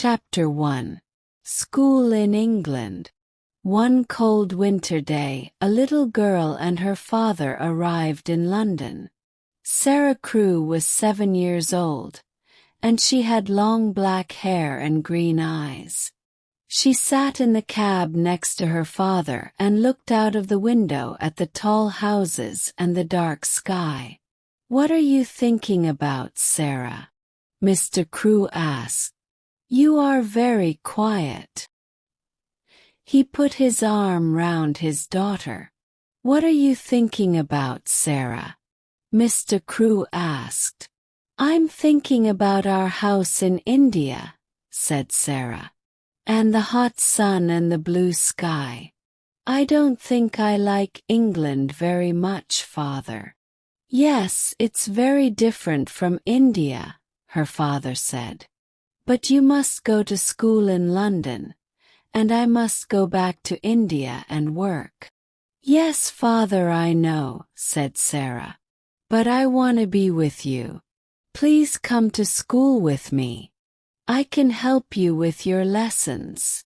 Chapter 1. School in England. One cold winter day, a little girl and her father arrived in London. Sarah Crewe was 7 years old, and she had long black hair and green eyes. She sat in the cab next to her father and looked out of the window at the tall houses and the dark sky. "What are you thinking about, Sarah?" Mr. Crewe asked. "You are very quiet." He put his arm round his daughter. "What are you thinking about, Sarah?" Mr. Crewe asked. "I'm thinking about our house in India," said Sarah. "And the hot sun and the blue sky. I don't think I like England very much, father." "Yes, it's very different from India," her father said. "But you must go to school in London, and I must go back to India and work." "Yes, father, I know," said Sarah. "But I want to be with you. Please come to school with me. I can help you with your lessons."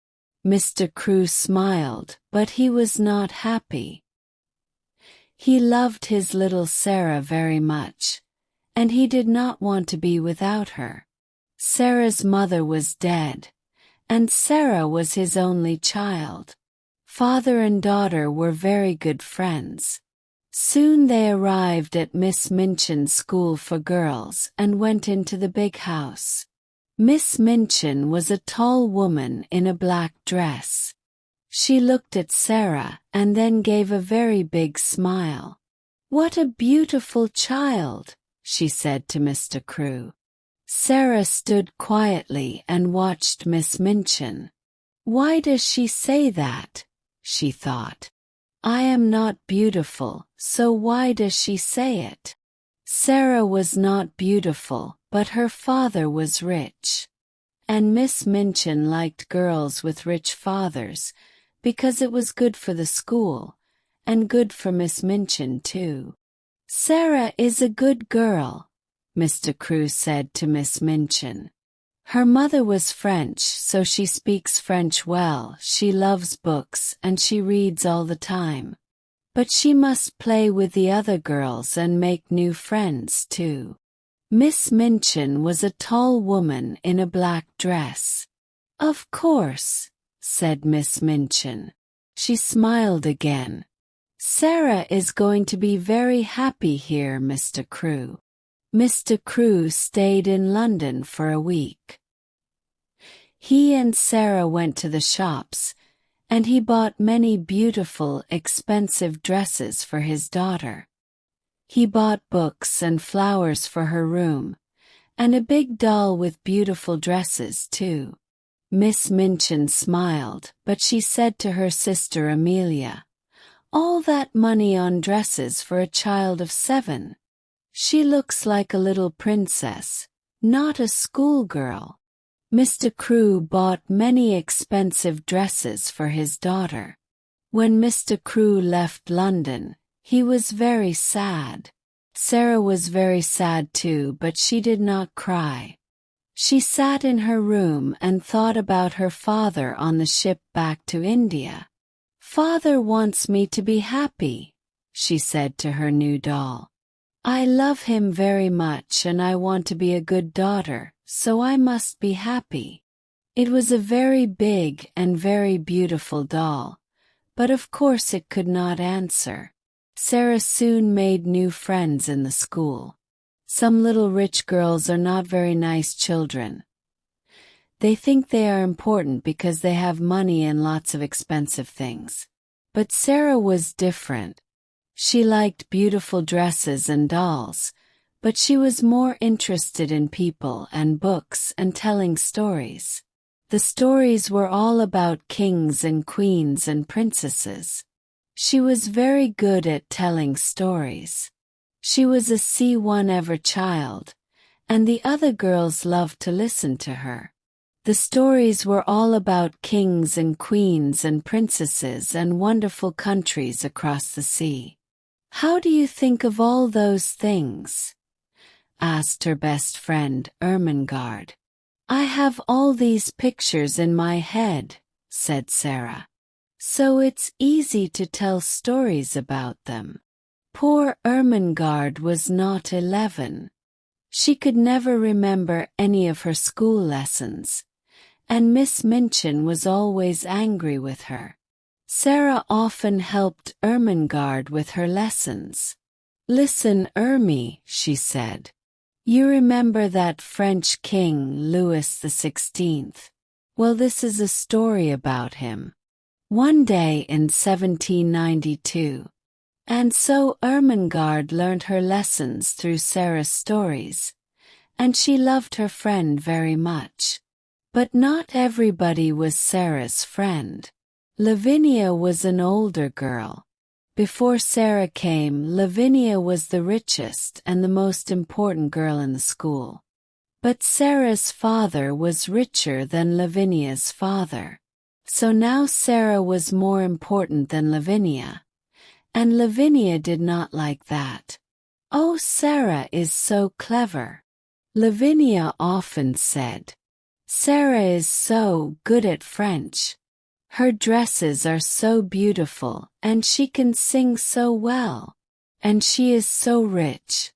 Mr. Crewe smiled, but he was not happy. He loved his little Sarah very much, and he did not want to be without her. Sarah's mother was dead, and Sarah was his only child. Father and daughter were very good friends. Soon they arrived at Miss Minchin's school for girls and went into the big house. Miss Minchin was a tall woman in a black dress. She looked at Sarah and then gave a very big smile. "What a beautiful child," she said to Mr. Crewe. Sarah stood quietly and watched Miss Minchin. "Why does she say that?" she thought. "I am not beautiful, so why does she say it?" Sarah was not beautiful, but her father was rich. And Miss Minchin liked girls with rich fathers, because it was good for the school, and good for Miss Minchin too. "Sarah is a good girl," Mr. Crewe said to Miss Minchin. "Her mother was French, so she speaks French well, she loves books and she reads all the time. But she must play with the other girls and make new friends too." Miss Minchin was a tall woman in a black dress. "Of course," said Miss Minchin. She smiled again. "Sarah is going to be very happy here, Mr. Crewe." Mr. Crewe stayed in London for a week. He and Sarah went to the shops, and he bought many beautiful, expensive dresses for his daughter. He bought books and flowers for her room, and a big doll with beautiful dresses too. Miss Minchin smiled, but she said to her sister Amelia, "All that money on dresses for a child of 7. She looks like a little princess, not a schoolgirl." Mr. Crewe bought many expensive dresses for his daughter. When Mr. Crewe left London, he was very sad. Sarah was very sad too, but she did not cry. She sat in her room and thought about her father on the ship back to India. "Father wants me to be happy," she said to her new doll. "I love him very much and I want to be a good daughter, so I must be happy." It was a very big and very beautiful doll, but of course it could not answer. Sarah soon made new friends in the school. Some little rich girls are not very nice children. They think they are important because they have money and lots of expensive things. But Sarah was different. She liked beautiful dresses and dolls, but she was more interested in people and books and telling stories. The stories were all about kings and queens and princesses. She was very good at telling stories. She was a C1 ever child, and the other girls loved to listen to her. The stories were all about kings and queens and princesses and wonderful countries across the sea. "How do you think of all those things?" asked her best friend, Ermengarde. I have all these pictures in my head, said Sarah. So it's easy to tell stories about them. Poor Ermengarde was not 11. She could never remember any of her school lessons, and Miss Minchin was always angry with her. Sarah often helped Ermengarde with her lessons. Listen, Ermi, she said. You remember that French king Louis XVI? Well, this is a story about him. One day in 1792. And so Ermengarde learned her lessons through Sarah's stories, and she loved her friend very much. But not everybody was Sarah's friend. Lavinia was an older girl. Before Sarah came, Lavinia was the richest and the most important girl in the school. But Sarah's father was richer than Lavinia's father. So now Sarah was more important than Lavinia. And Lavinia did not like that. Oh, Sarah is so clever, Lavinia often said. Sarah is so good at French. Her dresses are so beautiful, and she can sing so well. And she is so rich.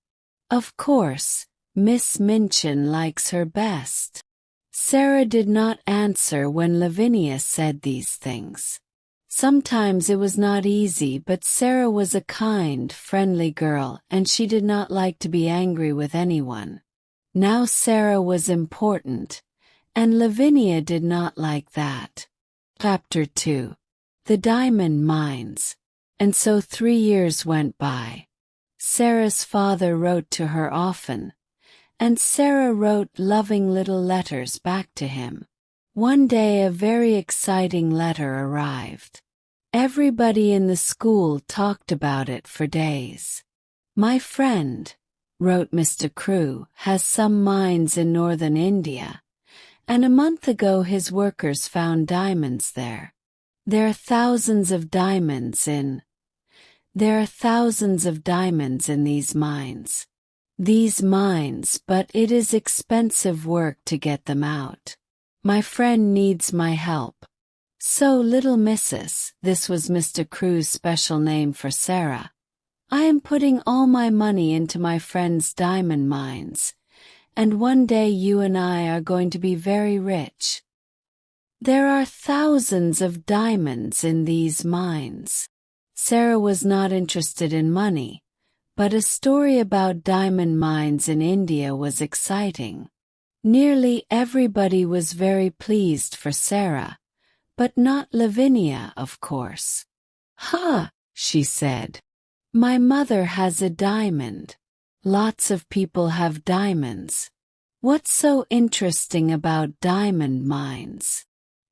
Of course, Miss Minchin likes her best. Sarah did not answer when Lavinia said these things. Sometimes it was not easy, but Sarah was a kind, friendly girl, and she did not like to be angry with anyone. Now Sarah was important, and Lavinia did not like that. Chapter 2. The Diamond Mines. And so 3 years went by. Sarah's father wrote to her often, and Sarah wrote loving little letters back to him. One day a very exciting letter arrived. Everybody in the school talked about it for days. My friend, wrote Mr. Crewe, has some mines in northern India, and a month ago his workers found diamonds there. There are thousands of diamonds in these mines. These mines, but it is expensive work to get them out. My friend needs my help. So little Mrs., this was Mr. Crewe's special name for Sarah, I am putting all my money into my friend's diamond mines, and one day you and I are going to be very rich. There are thousands of diamonds in these mines. Sarah was not interested in money, but a story about diamond mines in India was exciting. Nearly everybody was very pleased for Sarah, but not Lavinia, of course. "Ha," she said. "My mother has a diamond. Lots of people have diamonds. What's so interesting about diamond mines?"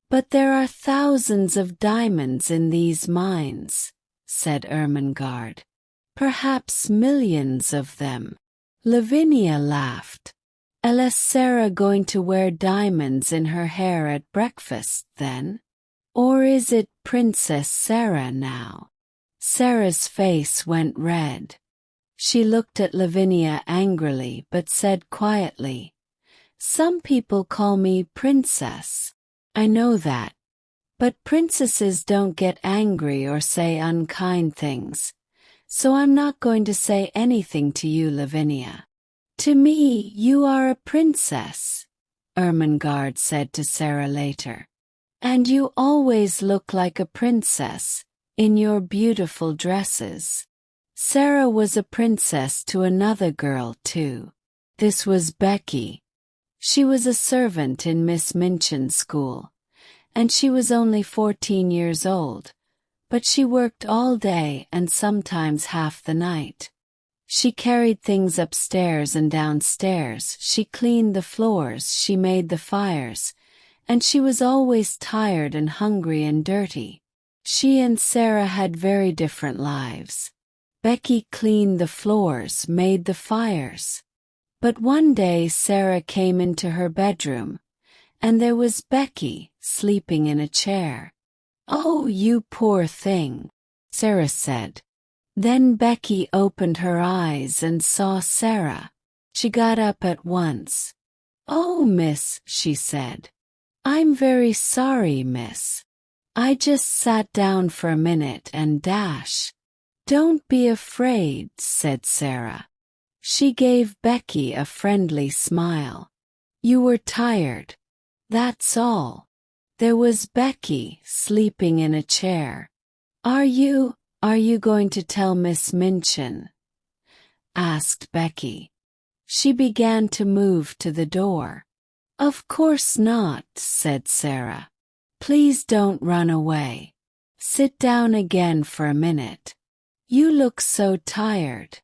"But there are thousands of diamonds in these mines," said Ermengarde. "Perhaps millions of them." Lavinia laughed. "Is Sarah going to wear diamonds in her hair at breakfast, then? Or is it Princess Sarah now?" Sarah's face went red. She looked at Lavinia angrily but said quietly, "Some people call me Princess. I know that. But princesses don't get angry or say unkind things, so I'm not going to say anything to you, Lavinia." "To me, you are a princess," Ermengarde said to Sarah later. "And you always look like a princess, in your beautiful dresses." Sarah was a princess to another girl, too. This was Becky. She was a servant in Miss Minchin's school, and she was only 14 years old, but she worked all day and sometimes half the night. She carried things upstairs and downstairs, she cleaned the floors, she made the fires, and she was always tired and hungry and dirty. She and Sarah had very different lives. Becky cleaned the floors, made the fires. But one day Sarah came into her bedroom, and there was Becky, sleeping in a chair. "Oh, you poor thing," Sarah said. Then Becky opened her eyes and saw Sarah. She got up at once. "Oh, miss," she said. "I'm very sorry, miss. I just sat down for a minute and dash." "Don't be afraid," said Sarah. She gave Becky a friendly smile. "You were tired. That's all." There was Becky, sleeping in a chair. Are you going to tell Miss Minchin?" asked Becky. She began to move to the door. "Of course not," said Sarah. "Please don't run away. Sit down again for a minute. You look so tired."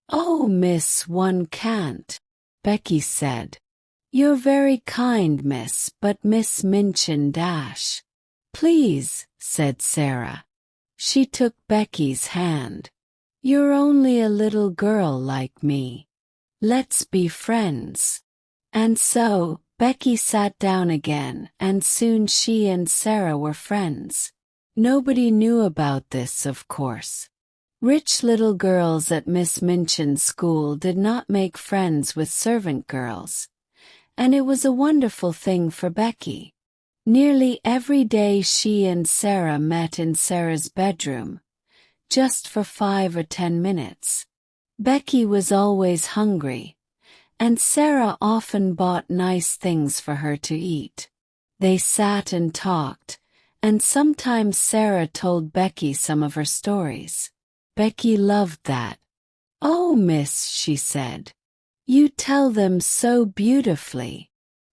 "Oh, miss, one can't," Becky said. "You're very kind, miss, but Miss Minchin dash." "Please," said Sarah. She took Becky's hand. "You're only a little girl like me. Let's be friends." And so, Becky sat down again, and soon she and Sarah were friends. Nobody knew about this, of course. Rich little girls at Miss Minchin's school did not make friends with servant girls. And it was a wonderful thing for Becky. Nearly every day she and Sarah met in Sarah's bedroom, just for 5 or 10 minutes. Becky was always hungry, and Sarah often bought nice things for her to eat. They sat and talked, and sometimes Sarah told Becky some of her stories. Becky loved that. "Oh, miss," she said, "you tell them so beautifully.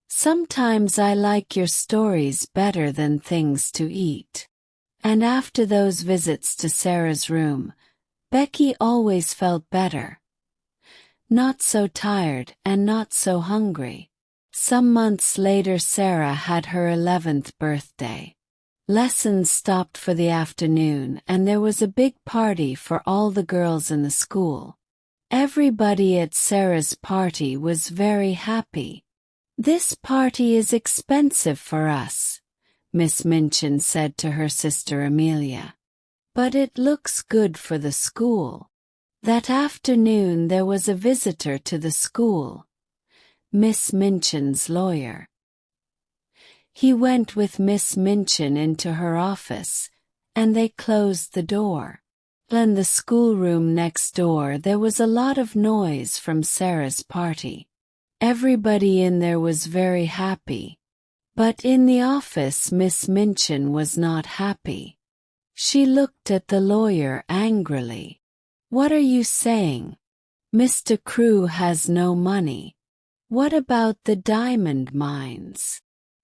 Sometimes I like your stories better than things to eat." And after those visits to Sarah's room, Becky always felt better. Not so tired and not so hungry. Some months later Sarah had her 11th birthday. Lessons stopped for the afternoon and there was a big party for all the girls in the school. Everybody at Sarah's party was very happy. "This party is expensive for us," Miss Minchin said to her sister Amelia. "But it looks good for the school." That afternoon there was a visitor to the school, Miss Minchin's lawyer. He went with Miss Minchin into her office, and they closed the door. In the schoolroom next door there was a lot of noise from Sarah's party. Everybody in there was very happy. But in the office Miss Minchin was not happy. She looked at the lawyer angrily. "What are you saying? Mr. Crewe has no money. What about the diamond mines?"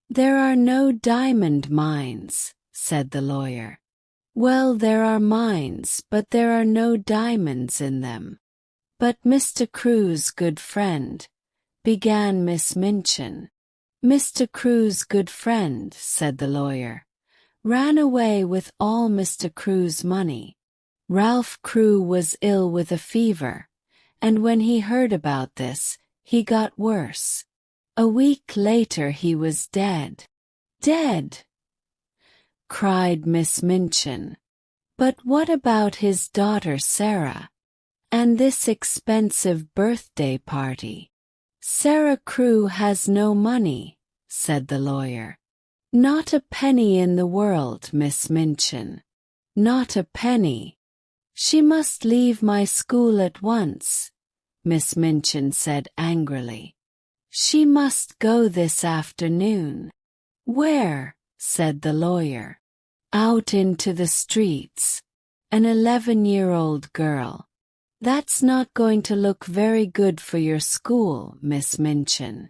"There are no diamond mines," said the lawyer. "Well, there are mines, but there are no diamonds in them." "But Mr. Crewe's good friend," began Miss Minchin. "Mr. Crewe's good friend," said the lawyer, "ran away with all Mr. Crewe's money. Ralph Crewe was ill with a fever, and when he heard about this, he got worse. A week later he was dead." "Dead!" cried Miss Minchin. "But what about his daughter Sarah? And this expensive birthday party?" "Sarah Crewe has no money," said the lawyer. "Not a penny in the world, Miss Minchin. Not a penny." "She must leave my school at once," Miss Minchin said angrily. "She must go this afternoon." "Where?" said the lawyer. "Out into the streets. An 11-year-old girl. That's not going to look very good for your school, Miss Minchin."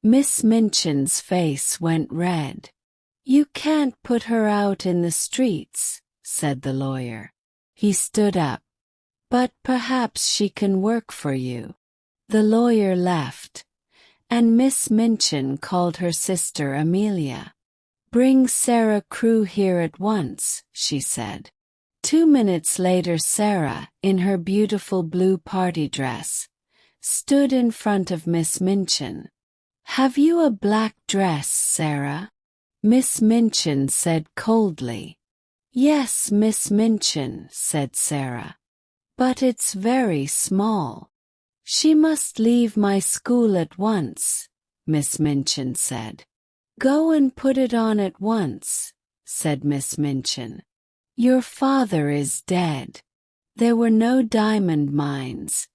Miss Minchin's face went red. "You can't put her out in the streets," said the lawyer. He stood up. "But perhaps she can work for you." The lawyer left, and Miss Minchin called her sister Amelia. "Bring Sarah Crewe here at once," she said. 2 minutes later Sarah, in her beautiful blue party dress, stood in front of Miss Minchin. "Have you a black dress, Sarah?" Miss Minchin said coldly. "Yes, Miss Minchin," said Sarah. "But it's very small." "She must leave my school at once," Miss Minchin said. Go and put it on at once, said Miss Minchin. Your father is dead. There were no diamond mines,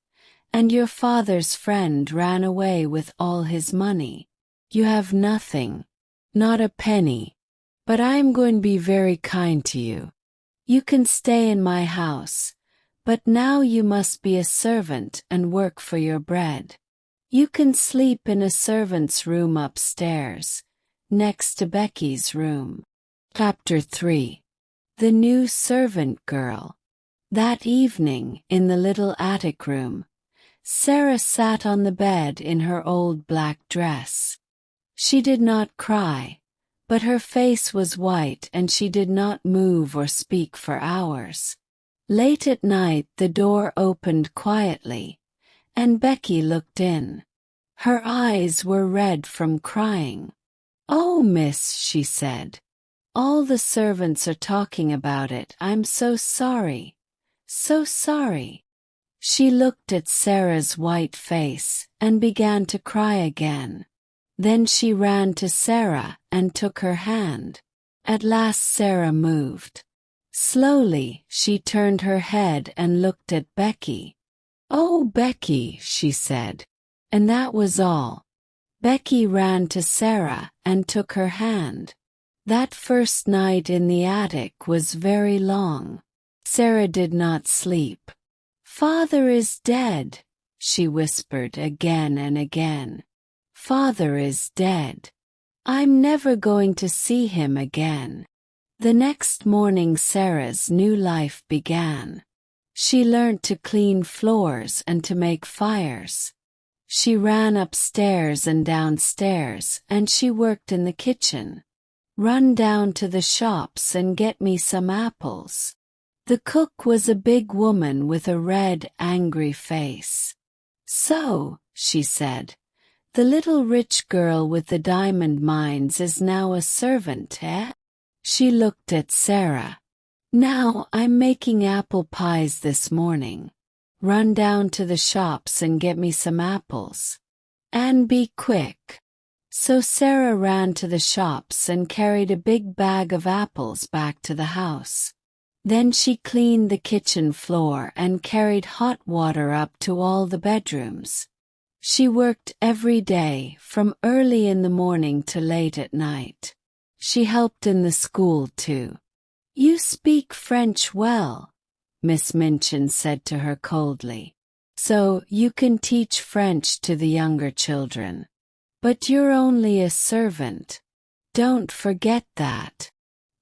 and your father's friend ran away with all his money. You have nothing, not a penny. But I am going to be very kind to you. You can stay in my house, but now you must be a servant and work for your bread. You can sleep in a servant's room upstairs, next to Becky's room. Chapter 3. The New Servant Girl. That evening, in the little attic room, Sarah sat on the bed in her old black dress. She did not cry, but her face was white and she did not move or speak for hours. Late at night the door opened quietly, and Becky looked in. Her eyes were red from crying. "Oh, miss," she said. "All the servants are talking about it. I'm so sorry. So sorry." She looked at Sarah's white face and began to cry again. Then she ran to Sarah and took her hand. At last Sarah moved. Slowly, she turned her head and looked at Becky. "Oh, Becky," she said. And that was all. Becky ran to Sarah and took her hand. That first night in the attic was very long. Sarah did not sleep. "Father is dead," she whispered again and again. "Father is dead. I'm never going to see him again." The next morning Sarah's new life began. She learned to clean floors and to make fires. She ran upstairs and downstairs, and she worked in the kitchen. "Run down to the shops and get me some apples." The cook was a big woman with a red, angry face. "So," she said, "the little rich girl with the diamond mines is now a servant, eh?" She looked at Sarah. "Now I'm making apple pies this morning. Run down to the shops and get me some apples. And be quick." So Sarah ran to the shops and carried a big bag of apples back to the house. Then she cleaned the kitchen floor and carried hot water up to all the bedrooms. She worked every day, from early in the morning to late at night. She helped in the school too. "You speak French well," Miss Minchin said to her coldly. "So you can teach French to the younger children. But you're only a servant. Don't forget that."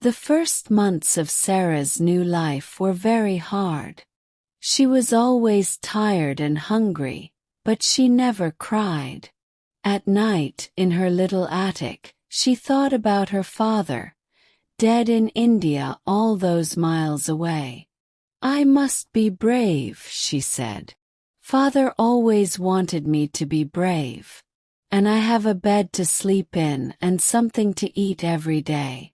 The first months of Sarah's new life were very hard. She was always tired and hungry, but she never cried. At night, in her little attic, she thought about her father, dead in India all those miles away. "I must be brave," she said. "Father always wanted me to be brave. And I have a bed to sleep in and something to eat every day.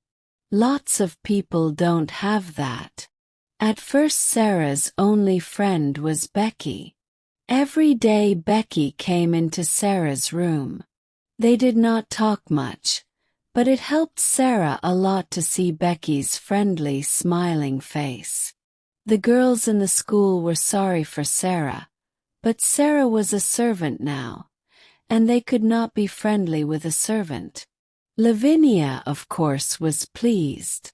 Lots of people don't have that." At first Sarah's only friend was Becky. Every day Becky came into Sarah's room. They did not talk much, but it helped Sarah a lot to see Becky's friendly, smiling face. The girls in the school were sorry for Sarah, but Sarah was a servant now, and they could not be friendly with a servant. Lavinia, of course, was pleased.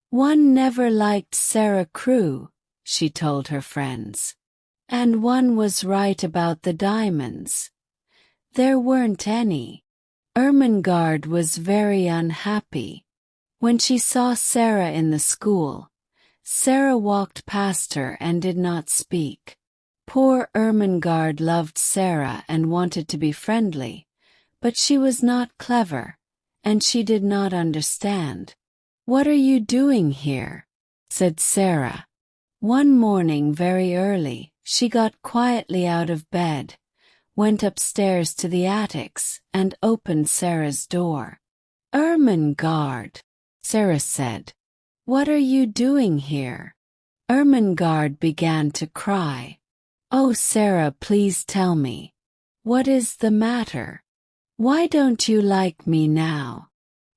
"One never liked Sarah Crewe," she told her friends. And one was right about the diamonds. There weren't any. Ermengarde was very unhappy. When she saw Sarah in the school, Sarah walked past her and did not speak. Poor Ermengarde loved Sarah and wanted to be friendly, but she was not clever, and she did not understand. "What are you doing here?" said Sarah. One morning very early, she got quietly out of bed, went upstairs to the attics, and opened Sarah's door. "Ermengarde," Sarah said, "what are you doing here?" Ermengarde began to cry. "Oh, Sarah, please tell me. What is the matter?" Why don't you like me now?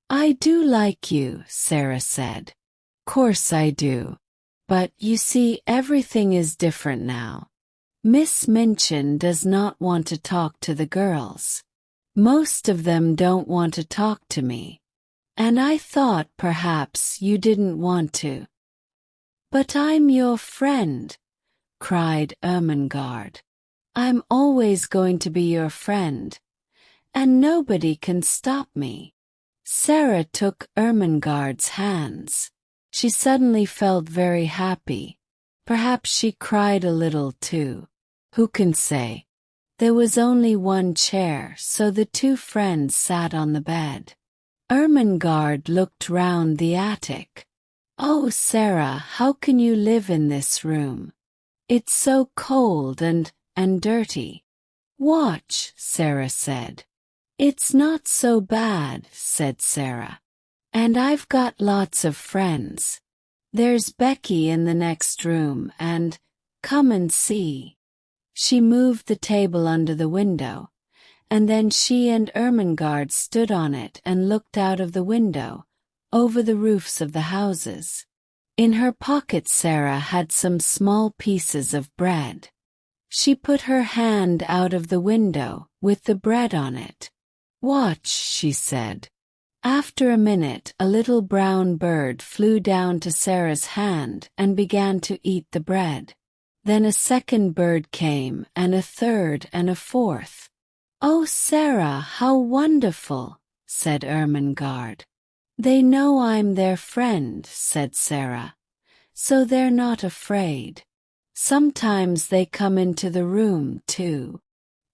I do like you, Sarah said. Course I do. But, you see, everything is different now. Miss Minchin does not want to talk to the girls. Most of them don't want to talk to me. And I thought perhaps you didn't want to. But I'm your friend, cried Ermengarde. I'm always going to be your friend. And nobody can stop me. Sarah took Ermengarde's hands. She suddenly felt very happy. Perhaps she cried a little too. Who can say? There was only one chair, so the two friends sat on the bed. Ermengarde looked round the attic. Oh, Sarah, how can you live in this room? It's so cold and dirty. Watch, Sarah said. It's not so bad, said Sarah. And I've got lots of friends. There's Becky in the next room and, come and see. She moved the table under the window, and then she and Ermengarde stood on it and looked out of the window, over the roofs of the houses. In her pocket Sarah had some small pieces of bread. She put her hand out of the window, with the bread on it. Watch, she said. After a minute a little brown bird flew down to Sarah's hand and began to eat the bread. Then a second bird came, and a third and a fourth. Oh, Sarah, how wonderful, said Ermengarde. They know I'm their friend, said Sarah. So they're not afraid. Sometimes they come into the room, too.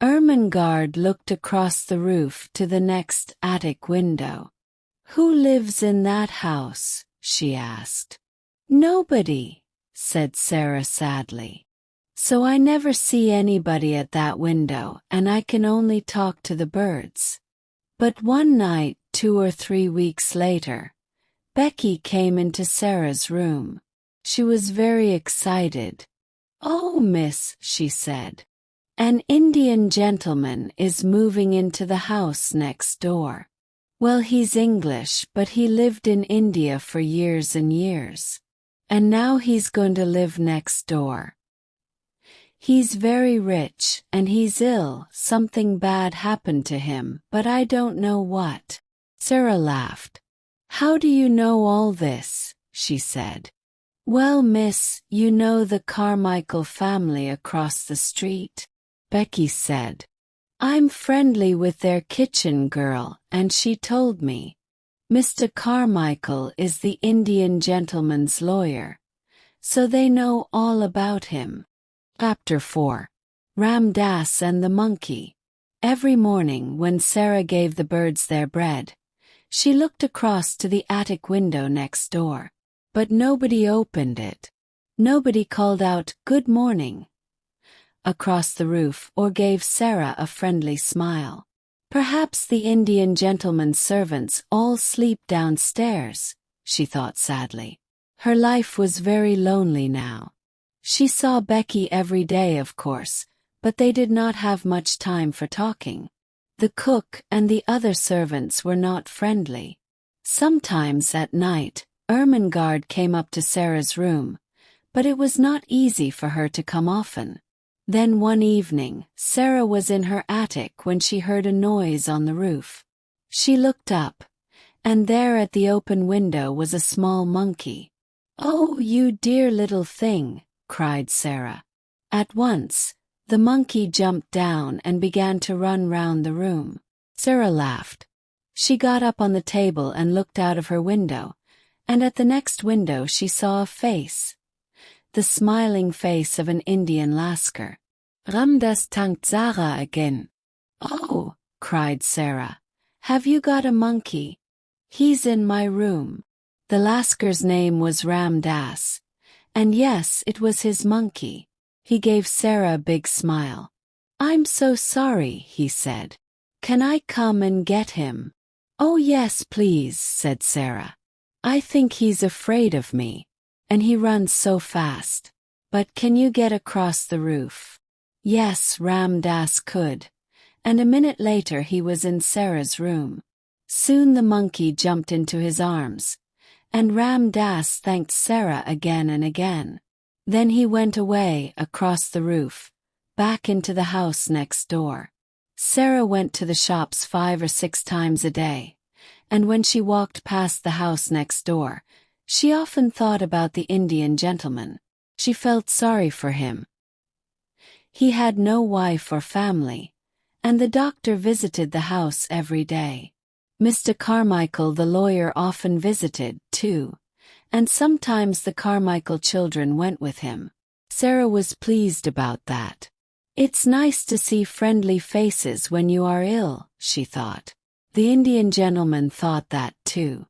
Ermengarde looked across the roof to the next attic window. Who lives in that house? She asked. Nobody, said Sarah sadly. So I never see anybody at that window, and I can only talk to the birds. But one night, 2 or 3 weeks later, Becky came into Sarah's room. She was very excited. Oh, miss, she said. An Indian gentleman is moving into the house next door. Well, he's English, but he lived in India for years and years. And now he's going to live next door. He's very rich, and he's ill. Something bad happened to him, but I don't know what. Sarah laughed. How do you know all this? She said. Well, miss, you know the Carmichael family across the street? Becky said. I'm friendly with their kitchen girl, and she told me. Mr. Carmichael is the Indian gentleman's lawyer, so they know all about him. Chapter 4. Ram Dass and the Monkey. Every morning when Sarah gave the birds their bread, she looked across to the attic window next door. But nobody opened it. Nobody called out, "Good morning," across the roof or gave Sarah a friendly smile. Perhaps the Indian gentleman's servants all sleep downstairs, she thought sadly. Her life was very lonely now. She saw Becky every day, of course, but they did not have much time for talking. The cook and the other servants were not friendly. Sometimes at night, Ermengarde came up to Sarah's room, but it was not easy for her to come often. Then one evening, Sarah was in her attic when she heard a noise on the roof. She looked up, and there at the open window was a small monkey. "Oh, you dear little thing," cried Sarah. At once, the monkey jumped down and began to run round the room. Sarah laughed. She got up on the table and looked out of her window, and at the next window she saw a face. The smiling face of an Indian Lascar. "Ram Dass tankt Sarah again." "Oh," cried Sarah. "Have you got a monkey?" "He's in my room." The Lascar's name was Ram Dass, and yes, it was his monkey. He gave Sarah a big smile. "I'm so sorry," he said. "Can I come and get him?" "Oh yes, please," said Sarah. "I think he's afraid of me. And he runs so fast. But can you get across the roof?" Yes, Ram Dass could. and a minute later he was in Sarah's room. Soon the monkey jumped into his arms, and Ram Dass thanked Sarah again and again. Then he went away across the roof, back into the house next door. Sarah went to the shops 5 or 6 times a day, and when she walked past the house next door, she often thought about the Indian gentleman. She felt sorry for him. He had no wife or family, and the doctor visited the house every day. Mr. Carmichael the lawyer often visited, too, and sometimes the Carmichael children went with him. Sarah was pleased about that. It's nice to see friendly faces when you are ill, she thought. The Indian gentleman thought that too.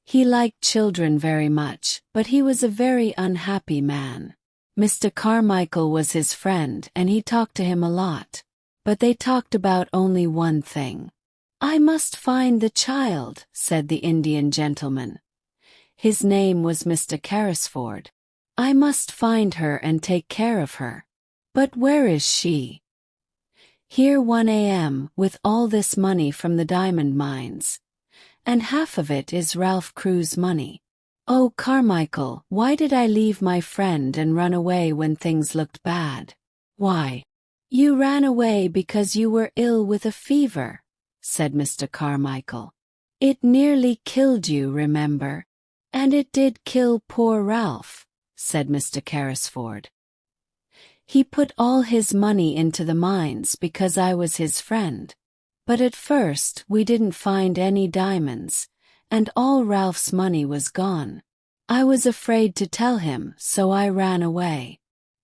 He liked children very much, but he was a very unhappy man. Mr. Carmichael was his friend and he talked to him a lot. But they talked about only one thing. "I must find the child," said the Indian gentleman. His name was Mr. Carrisford. "I must find her and take care of her. But where is she?" Here 1 a.m. with all this money from the diamond mines. And half of it is Ralph Crewe's money. "Oh, Carmichael, why did I leave my friend and run away when things looked bad?" "Why, you ran away because you were ill with a fever," said Mr. Carmichael. "It nearly killed you, remember?" "And it did kill poor Ralph," said Mr. Carrisford. "He put all his money into the mines because I was his friend. But at first we didn't find any diamonds, and all Ralph's money was gone. I was afraid to tell him, so I ran away.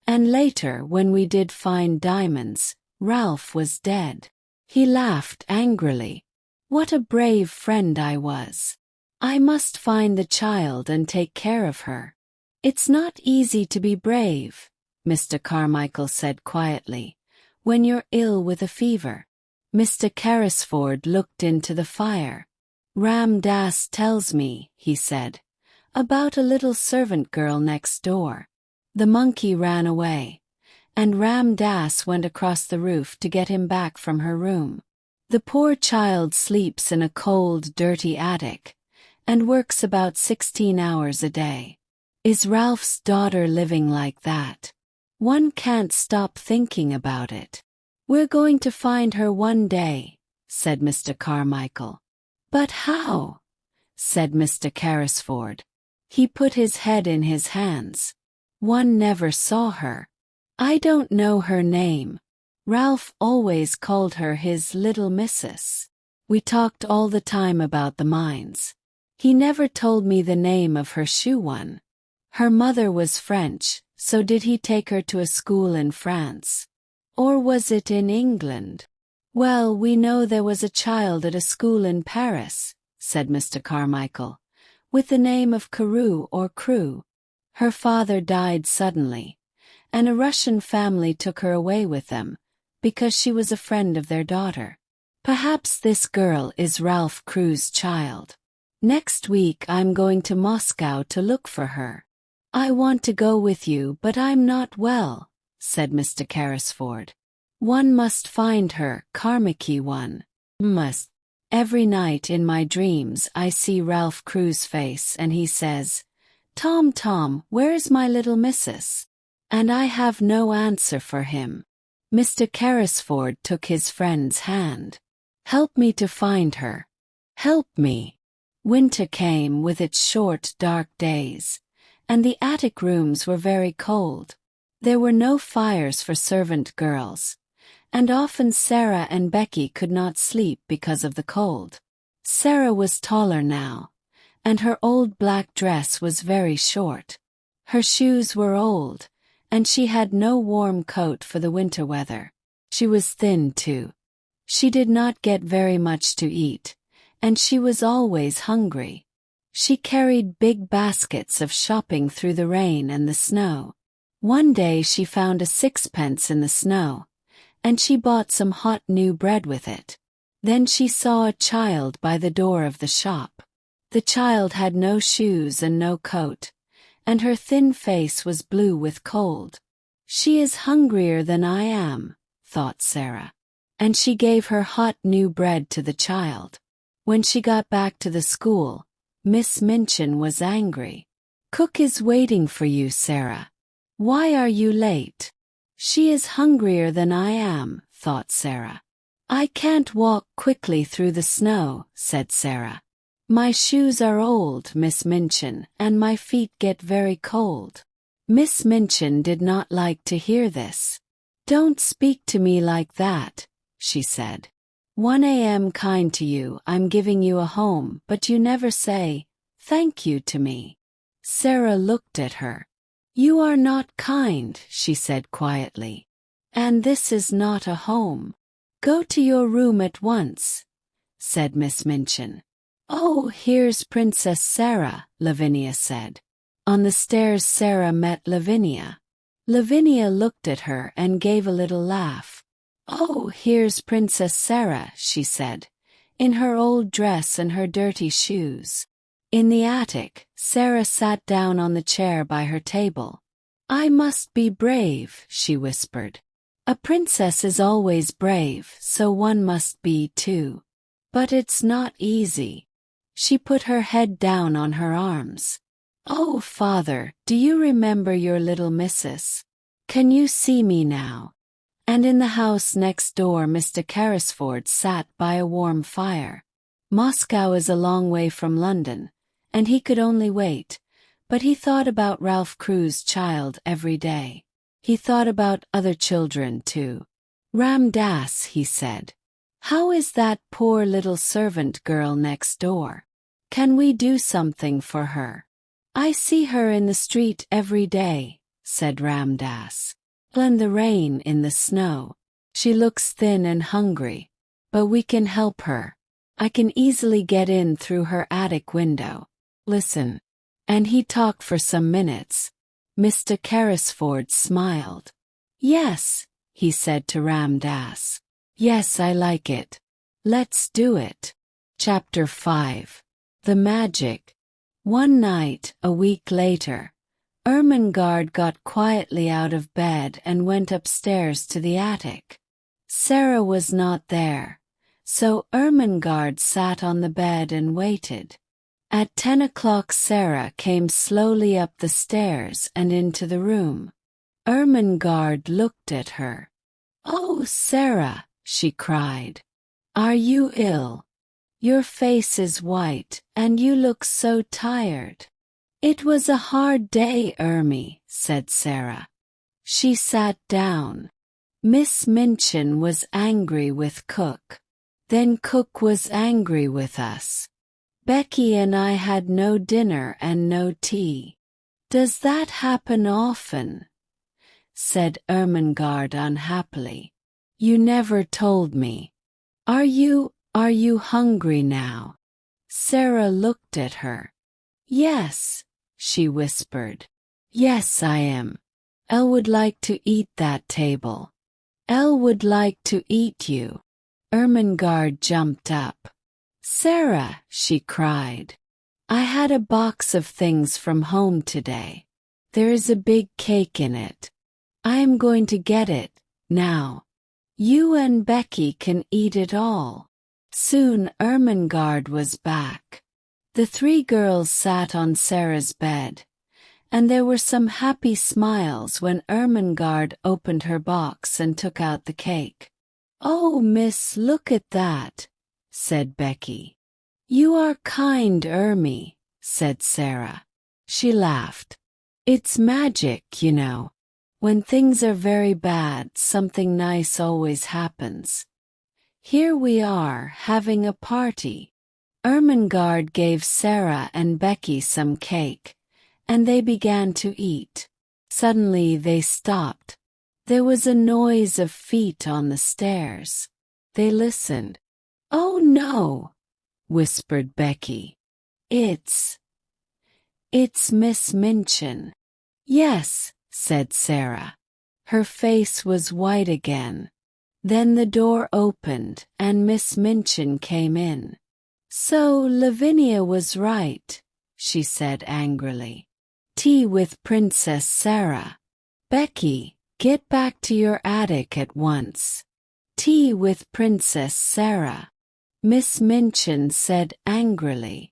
And later, when we did find diamonds, Ralph was dead." He laughed angrily. "What a brave friend I was. I must find the child and take care of her." "It's not easy to be brave," Mr. Carmichael said quietly, "when you're ill with a fever." Mr. Carrisford looked into the fire. "Ram Dass tells me," he said, "about a little servant girl next door." The monkey ran away, and Ram Dass went across the roof to get him back from her room. The poor child sleeps in a cold, dirty attic, and works about 16 hours a day. Is Ralph's daughter living like that? One can't stop thinking about it. "We're going to find her one day," said Mr. Carmichael. "But how?" said Mr. Carrisford. He put his head in his hands. "One never saw her. I don't know her name. Ralph always called her his little missus. We talked all the time about the mines. He never told me the name of her shoe one. Her mother was French, so did he take her to a school in France? Or was it in England?" "Well, we know there was a child at a school in Paris," said Mr. Carmichael, "with the name of Carew or Crewe. Her father died suddenly, and a Russian family took her away with them, because she was a friend of their daughter. Perhaps this girl is Ralph Crewe's child. Next week I'm going to Moscow to look for her." "I want to go with you, but I'm not well," said Mr. Carrisford. "One must find her, Carmichael, one must. Every night in my dreams I see Ralph Crewe's face and he says, 'Tom, Tom, where's my little missus?' And I have no answer for him." Mr. Carrisford took his friend's hand. "Help me to find her. Help me." Winter came with its short, dark days, and the attic rooms were very cold. There were no fires for servant girls, and often Sarah and Becky could not sleep because of the cold. Sarah was taller now, and her old black dress was very short. Her shoes were old, and she had no warm coat for the winter weather. She was thin too. She did not get very much to eat, and she was always hungry. She carried big baskets of shopping through the rain and the snow. One day she found a 6pence in the snow, and she bought some hot new bread with it. Then she saw a child by the door of the shop. The child had no shoes and no coat, and her thin face was blue with cold. "She is hungrier than I am," thought Sarah. and she gave her hot new bread to the child. When she got back to the school, Miss Minchin was angry. "Cook is waiting for you, Sarah. Why are you late?" "She is hungrier than I am," thought Sarah. "I can't walk quickly through the snow," said Sarah. "My shoes are old, Miss Minchin, and my feet get very cold." Miss Minchin did not like to hear this. "Don't speak to me like that," she said. "1 a.m. kind to you, I'm giving you a home, but you never say, 'Thank you' to me." Sarah looked at her. "You are not kind," she said quietly. "And this is not a home. Go to your room at once," said Miss Minchin. "Oh, here's Princess Sarah," Lavinia said. On the stairs Sarah met Lavinia. Lavinia looked at her and gave a little laugh. "Oh, here's Princess Sarah," she said, "in her old dress and her dirty shoes." In the attic, Sarah sat down on the chair by her table. "I must be brave," she whispered. "A princess is always brave, so one must be too. But it's not easy." She put her head down on her arms. "Oh, Father, do you remember your little missus? Can you see me now?" And in the house next door Mr. Carrisford sat by a warm fire. Moscow is a long way from London, and he could only wait, but he thought about Ralph Crew's child every day. He thought about other children too. "Ram Das," he said. "How is that poor little servant girl next door? Can we do something for her?" "I see her in the street every day," said Ram Das. "In the rain, in the snow. She looks thin and hungry. But we can help her. I can easily get in through her attic window. Listen." And he talked for some minutes. Mr. Carrisford smiled. "Yes," he said to Ram Das. "Yes, I like it. Let's do it." Chapter 5. The Magic. One night, a week later, Ermengarde got quietly out of bed and went upstairs to the attic. Sarah was not there, so Ermengarde sat on the bed and waited. At 10 o'clock Sarah came slowly up the stairs and into the room. Ermengarde looked at her. "Oh, Sarah," she cried. "Are you ill? Your face is white, and you look so tired." "It was a hard day, Ermi," said Sarah. She sat down. Miss Minchin was angry with Cook. Then Cook was angry with us. Becky and I had no dinner and no tea. "Does that happen often?" said Ermengarde unhappily. "You never told me. Are you hungry now?" Sarah looked at her. "Yes," she whispered. "Yes, I am. Elle would like to eat that table. Elle would like to eat you." Ermengarde jumped up. "Sarah," she cried. "I had a box of things from home today. There is a big cake in it. I am going to get it, now. You and Becky can eat it all." Soon Ermengarde was back. The three girls sat on Sarah's bed, and there were some happy smiles when Ermengarde opened her box and took out the cake. "Oh, miss, look at that," said Becky. "You are kind, Ermi," said Sarah. She laughed. "It's magic, you know. When things are very bad, something nice always happens. Here we are, having a party." Ermengarde gave Sarah and Becky some cake, and they began to eat. Suddenly they stopped. There was a noise of feet on the stairs. They listened. "Oh no," whispered Becky. It's Miss Minchin." "Yes," said Sarah. Her face was white again. Then the door opened and Miss Minchin came in. "So Lavinia was right," she said angrily. "Tea with Princess Sarah. Becky, get back to your attic at once. tea with Princess Sarah, Miss Minchin said angrily.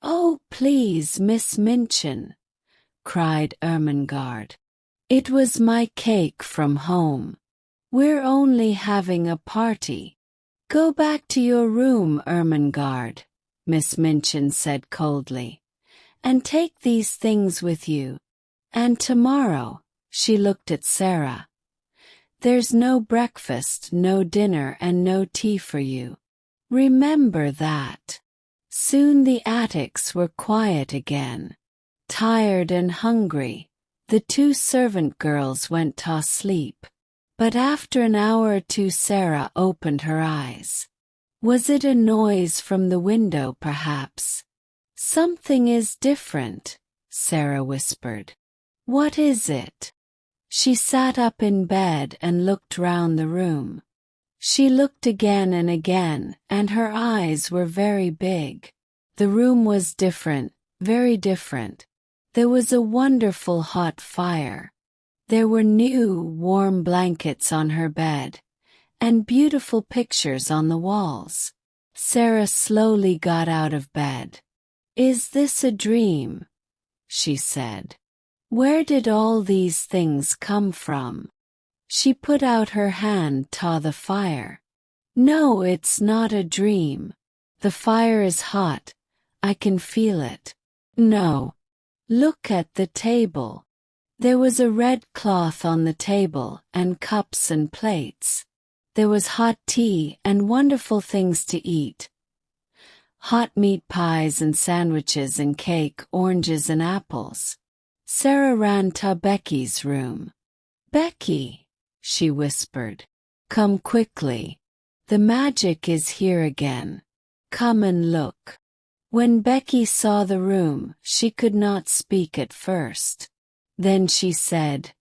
Oh, please, Miss Minchin, cried Ermengarde. It was my cake from home. We're only having a party. Go back to your room, Ermengarde, Miss Minchin said coldly, and take these things with you. And tomorrow, she looked at Sarah, there's no breakfast, no dinner, and no tea for you. Remember that. Soon the attics were quiet again. Tired and hungry, the two servant girls went to sleep. But after an hour or two Sarah opened her eyes. Was it a noise from the window, perhaps? Something is different, Sarah whispered. What is it? She sat up in bed and looked round the room. She looked again and again, and her eyes were very big. The room was different, very different. There was a wonderful hot fire. There were new, warm blankets on her bed, and beautiful pictures on the walls. Sarah slowly got out of bed. Is this a dream? She said. Where did all these things come from? She put out her hand to the fire. No, it's not a dream. The fire is hot. I can feel it. No. Look at the table. There was a red cloth on the table and cups and plates. There was hot tea and wonderful things to eat. Hot meat pies and sandwiches and cake, oranges and apples. Sarah ran to Becky's room. Becky, she whispered. Come quickly. The magic is here again. Come and look. When Becky saw the room, she could not speak at first. Then she said,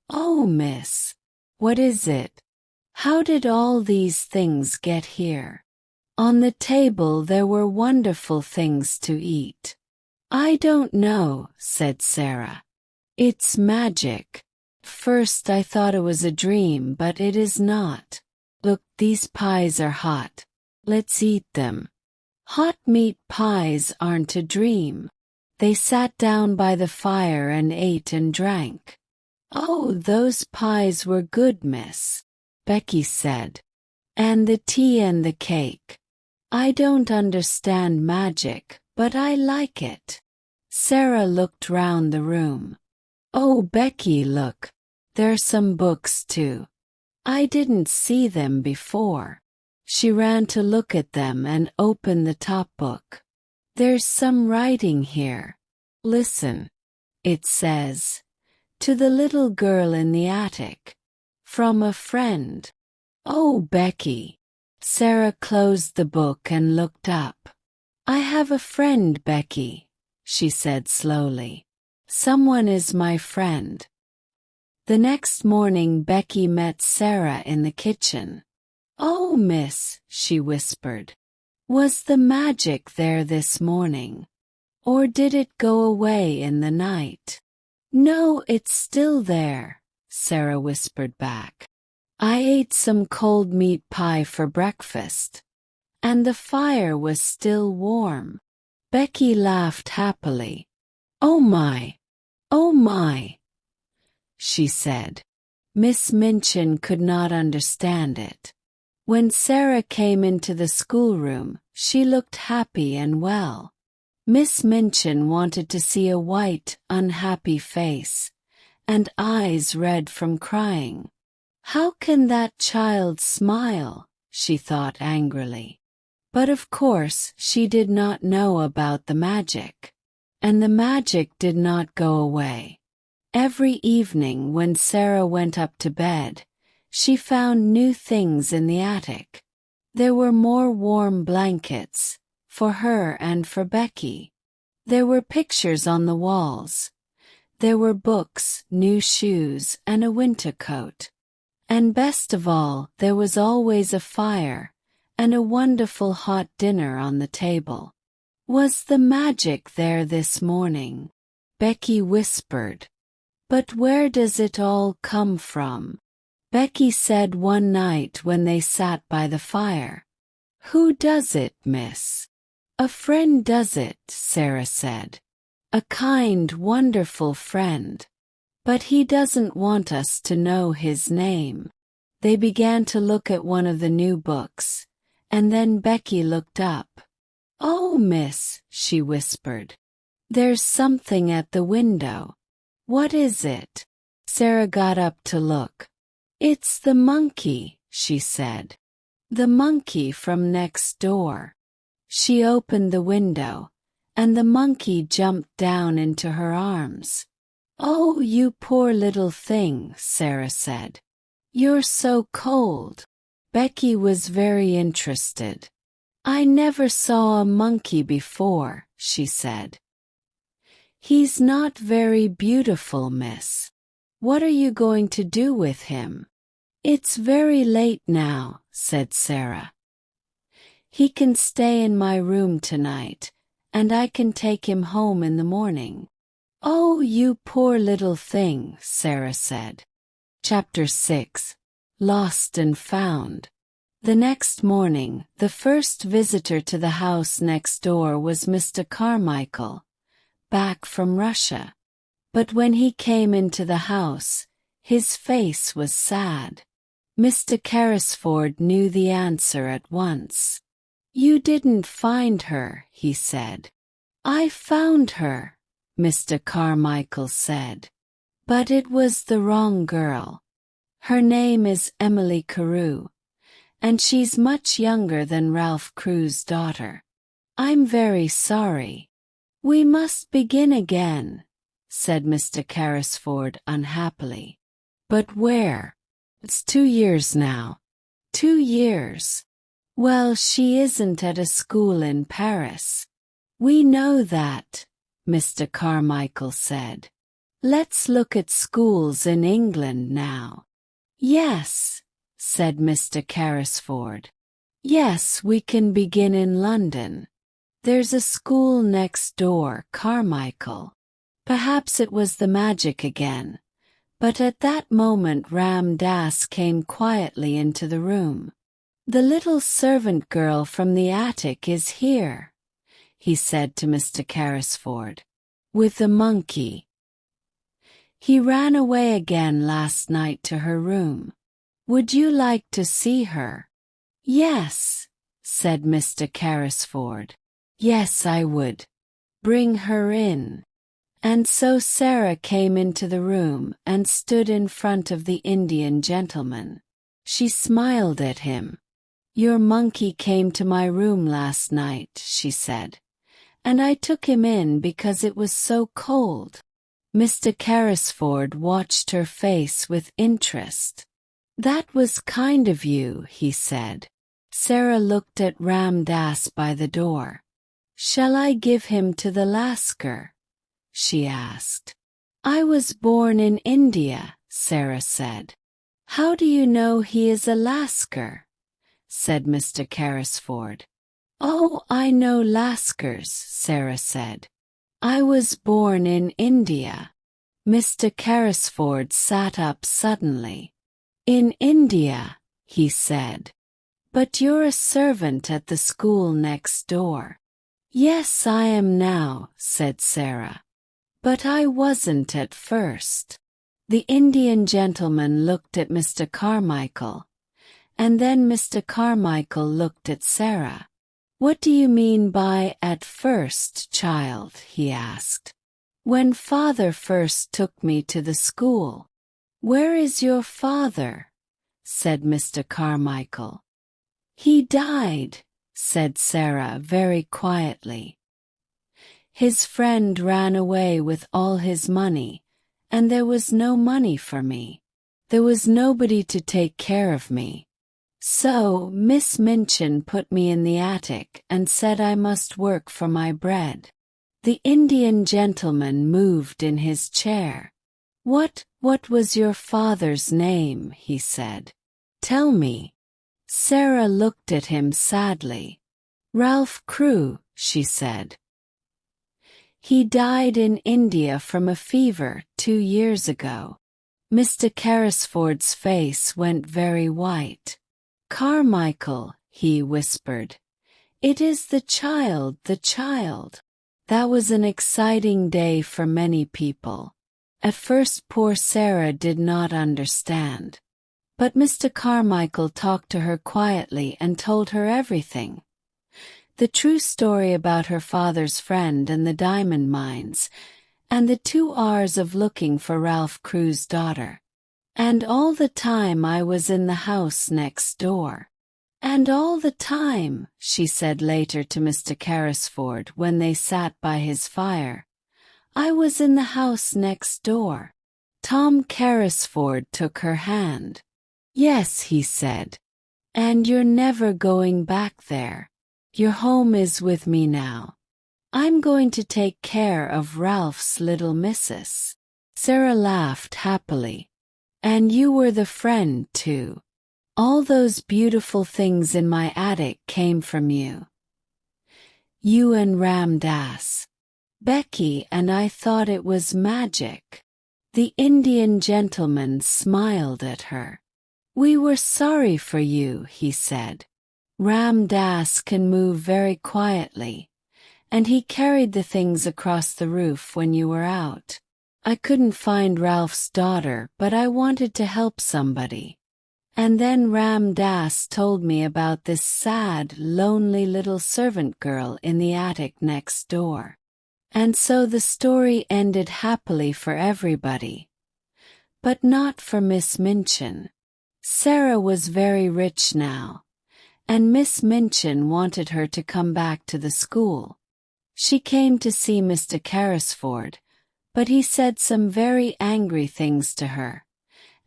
Oh, miss, what is it? How did all these things get here? On the table there were wonderful things to eat. I don't know, said Sarah. It's magic. First I thought it was a dream, but it is not. Look, these pies are hot. Let's eat them. Hot meat pies aren't a dream. They sat down by the fire and ate and drank. Oh, those pies were good, miss, Becky said. And the tea and the cake. I don't understand magic, but I like it. Sarah looked round the room. Oh, Becky, look. There are some books, too. I didn't see them before. She ran to look at them and opened the top book. There's some writing here. Listen. It says, To the little girl in the attic. From a friend. Oh, Becky. Sarah closed the book and looked up. I have a friend, Becky, she said slowly. Someone is my friend. The next morning Becky met Sarah in the kitchen. Oh, miss, she whispered. Was the magic there this morning? Or did it go away in the night? No, it's still there, Sarah whispered back. I ate some cold meat pie for breakfast. And the fire was still warm. Becky laughed happily. Oh my! Oh my! She said. Miss Minchin could not understand it. When Sarah came into the schoolroom, she looked happy and well. Miss Minchin wanted to see a white, unhappy face, and eyes red from crying. How can that child smile? She thought angrily. But of course she did not know about the magic. And the magic did not go away. Every evening when Sarah went up to bed, she found new things in the attic. There were more warm blankets, for her and for Becky. There were pictures on the walls. There were books, new shoes, and a winter coat. And best of all, there was always a fire, and a wonderful hot dinner on the table. Was the magic there this morning? Becky whispered. But where does it all come from? Becky said one night when they sat by the fire. "Who does it, miss?" "A friend does it," Sarah said. "A kind, wonderful friend. But he doesn't want us to know his name." They began to look at one of the new books, and then Becky looked up. "Oh, miss," she whispered. "There's something at the window." "What is it?" Sarah got up to look. "It's the monkey," she said. "The monkey from next door." She opened the window, and the monkey jumped down into her arms. "Oh, you poor little thing," Sarah said. "You're so cold." Becky was very interested. "I never saw a monkey before," she said. "He's not very beautiful, miss." "What are you going to do with him?" "It's very late now," said Sarah. "He can stay in my room tonight, and I can take him home in the morning." "Oh, you poor little thing," Sarah said. Chapter 6. Lost and Found. The next morning, the first visitor to the house next door was Mr. Carmichael, back from Russia. But when he came into the house, his face was sad. Mr. Carrisford knew the answer at once. "You didn't find her," he said. "I found her," Mr. Carmichael said. "But it was the wrong girl. Her name is Emily Carew, and she's much younger than Ralph Crew's daughter. I'm very sorry." "We must begin again," said Mr. Carrisford unhappily. "But where? It's 2 years now." 2 years. "Well, she isn't at a school in Paris." "We know that," Mr. Carmichael said. "Let's look at schools in England now." "Yes," said Mr. Carrisford. "Yes, we can begin in London. There's a school next door, Carmichael." Perhaps it was the magic again, but at that moment Ram Dass came quietly into the room. "The little servant girl from the attic is here," he said to Mr. Carrisford. "With the monkey. He ran away again last night to her room. Would you like to see her?" "Yes," said Mr. Carrisford. "Yes, I would. Bring her in." And so Sarah came into the room and stood in front of the Indian gentleman. She smiled at him. "Your monkey came to my room last night," she said, "and I took him in because it was so cold." Mr. Carrisford watched her face with interest. "That was kind of you," he said. Sarah looked at Ram Dass by the door. "Shall I give him to the Lascar?" she asked. "I was born in India," Sarah said. "How do you know he is a Lascar?" said Mr. Carrisford. "Oh, I know Lascars," Sarah said. "I was born in India." Mr. Carrisford sat up suddenly. "In India," he said. "But you're a servant at the school next door." "Yes, I am now," said Sarah. "But I wasn't at first." The Indian gentleman looked at Mr. Carmichael, and then Mr. Carmichael looked at Sarah. "What do you mean by at first, child?" he asked. "When father first took me to the school." "Where is your father?" said Mr. Carmichael. "He died," said Sarah very quietly. "His friend ran away with all his money, and there was no money for me. There was nobody to take care of me. So Miss Minchin put me in the attic and said I must work for my bread." The Indian gentleman moved in his chair. What was your father's name?" he said. "Tell me." Sarah looked at him sadly. "Ralph Crew," she said. "He died in India from a fever 2 years ago." Mr. Carrisford's face went very white. "Carmichael," he whispered. "It is the child, the child." That was an exciting day for many people. At first poor Sarah did not understand. But Mr. Carmichael talked to her quietly and told her everything. The true story about her father's friend and the diamond mines, and the 2 hours of looking for Ralph Crewe's daughter. "And all the time I was in the house next door." "And all the time," she said later to Mr. Carrisford when they sat by his fire, "I was in the house next door." Tom Carrisford took her hand. "Yes," he said. "And you're never going back there. Your home is with me now. I'm going to take care of Ralph's little missus." Sarah laughed happily. "And you were the friend, too. All those beautiful things in my attic came from you. You and Ram Dass. Becky and I thought it was magic." The Indian gentleman smiled at her. "We were sorry for you," he said. "Ram Dass can move very quietly, and he carried the things across the roof when you were out. I couldn't find Ralph's daughter, but I wanted to help somebody. And then Ram Dass told me about this sad, lonely little servant girl in the attic next door. And so the story ended happily for everybody. But not for Miss Minchin. Sarah was very rich now, and Miss Minchin wanted her to come back to the school. She came to see Mr. Carrisford, but he said some very angry things to her,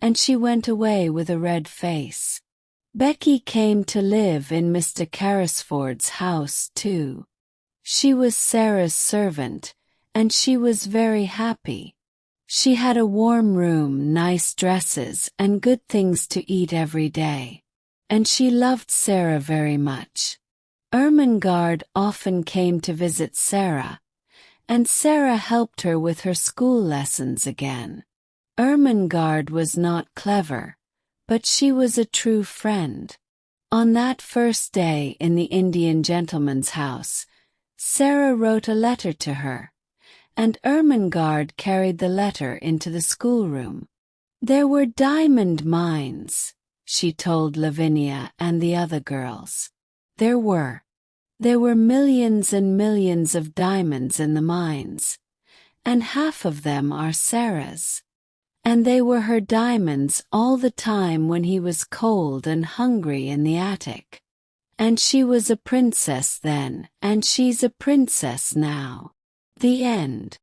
and she went away with a red face. Becky came to live in Mr. Carrisford's house too. She was Sarah's servant, and she was very happy. She had a warm room, nice dresses, and good things to eat every day. And she loved Sarah very much. Ermengarde often came to visit Sarah, and Sarah helped her with her school lessons again. Ermengarde was not clever, but she was a true friend. On that first day in the Indian gentleman's house, Sarah wrote a letter to her, and Ermengarde carried the letter into the schoolroom. "There were diamond mines," she told Lavinia and the other girls. There were. There were millions and millions of diamonds in the mines, and half of them are Sarah's. And they were her diamonds all the time when he was cold and hungry in the attic. And she was a princess then, and she's a princess now. The end.